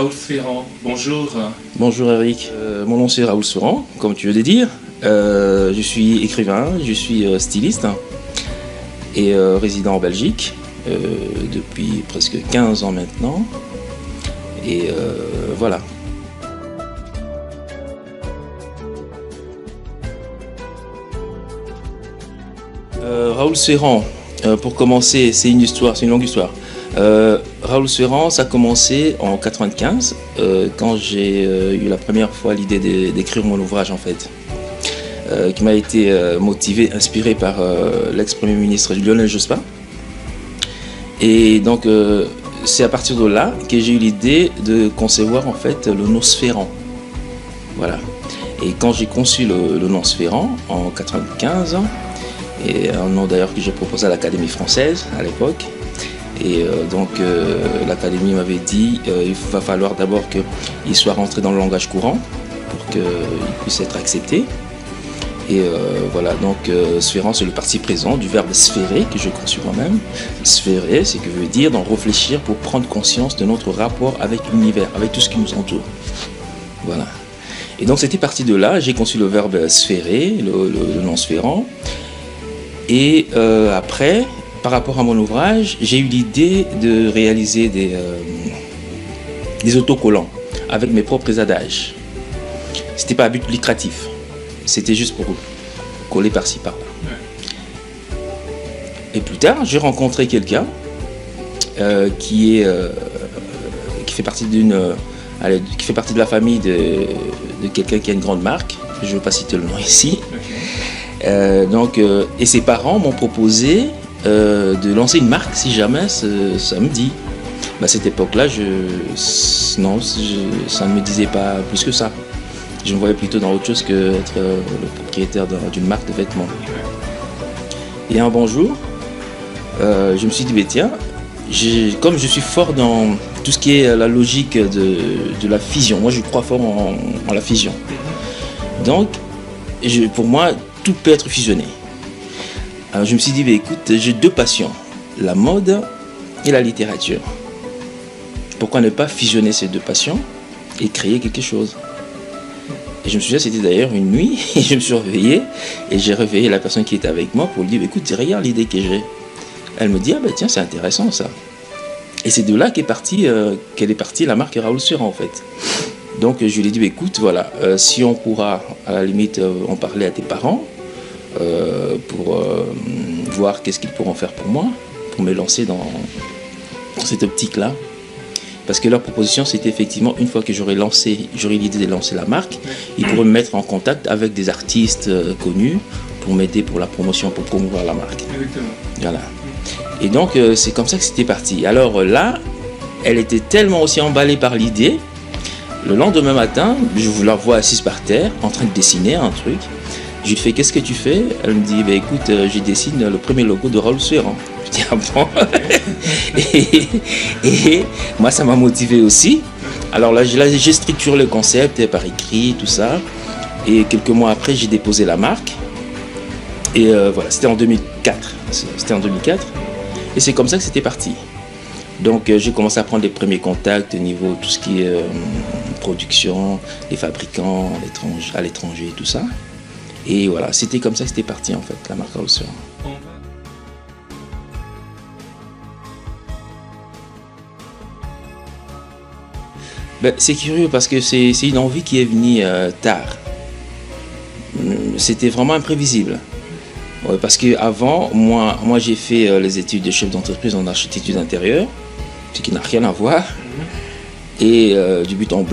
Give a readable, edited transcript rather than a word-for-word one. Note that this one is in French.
Raoul Ferrand, bonjour. Bonjour Eric, mon nom c'est Raoul Ferrand, comme tu veux le dire. Je suis écrivain, je suis styliste et résident en Belgique depuis presque 15 ans maintenant. Et voilà. Raoul Ferrand, pour commencer, c'est une longue histoire. Raoul Ferrand, ça a commencé en 95, quand j'ai eu la première fois l'idée d'écrire mon ouvrage en fait, qui m'a été motivé, inspiré par l'ex-premier ministre Lionel Jospin. Et donc c'est à partir de là que j'ai eu l'idée de concevoir en fait le Nosferrand. Voilà. Et quand j'ai conçu le Nosferrand en 95, et un nom d'ailleurs que j'ai proposé à l'Académie française à l'époque. Et donc l'Académie m'avait dit il va falloir d'abord qu'il soit rentré dans le langage courant pour qu'il puisse être accepté. Et voilà, donc sphérant, c'est le participe présent du verbe sphérer que j'ai conçu moi-même. Sphérer, c'est que veut dire d'en réfléchir pour prendre conscience de notre rapport avec l'univers, avec tout ce qui nous entoure. Voilà. Et donc c'était parti de là, j'ai conçu le verbe sphérer, le nom sphérant. Et après, par rapport à mon ouvrage, j'ai eu l'idée de réaliser des autocollants avec mes propres adages. C'était pas à but lucratif, c'était juste pour coller par-ci par-là. Et plus tard, j'ai rencontré quelqu'un qui fait partie de la famille de quelqu'un qui a une grande marque. Je ne veux pas citer le nom ici. Et ses parents m'ont proposé de lancer une marque si jamais ça me dit. À cette époque-là, ça ne me disait pas plus que ça. Je me voyais plutôt dans autre chose qu'être le propriétaire d'une marque de vêtements. Et un bon jour, je me suis dit, tiens, comme je suis fort dans tout ce qui est la logique de la fusion, moi je crois fort en la fusion. Donc, pour moi, tout peut être fusionné. Alors je me suis dit, écoute, j'ai deux passions, la mode et la littérature. Pourquoi ne pas fusionner ces deux passions et créer quelque chose? Et je me souviens, c'était d'ailleurs une nuit, et je me suis réveillé, et j'ai réveillé la personne qui était avec moi pour lui dire, écoute, regarde l'idée que j'ai. Elle me dit, tiens, c'est intéressant ça. Et c'est de là qu'elle est partie la marque Raoul Ferrand en fait. Donc je lui ai dit, écoute, voilà, si on pourra à la limite en parler à tes parents, pour voir qu'est-ce qu'ils pourront faire pour moi, pour me lancer dans cette optique-là. Parce que leur proposition, c'était effectivement, une fois que j'aurais l'idée de lancer la marque, ils pourraient me mettre en contact avec des artistes connus pour m'aider pour la promotion, pour promouvoir la marque. Exactement. Voilà. Et donc, c'est comme ça que c'était parti. Alors là, elle était tellement aussi emballée par l'idée. Le lendemain matin, je la vois assise par terre, en train de dessiner un truc. Je lui fais, qu'est-ce que tu fais? Elle me dit, écoute, je dessine le premier logo de Raoul Ferrand. Je dis, ah bon? et moi, ça m'a motivé aussi. Alors là, j'ai structuré le concept par écrit, tout ça. Et quelques mois après, j'ai déposé la marque. Et voilà, c'était en 2004. Et c'est comme ça que c'était parti. Donc j'ai commencé à prendre les premiers contacts au niveau tout ce qui est production, les fabricants à l'étranger, tout ça. Et voilà, c'était comme ça que c'était parti en fait, la marque Raoul Ferrand. C'est curieux parce que c'est une envie qui est venue tard. C'était vraiment imprévisible. Ouais, parce qu'avant, moi j'ai fait les études de chef d'entreprise en architecture d'intérieur, ce qui n'a rien à voir. Et du but en blanc.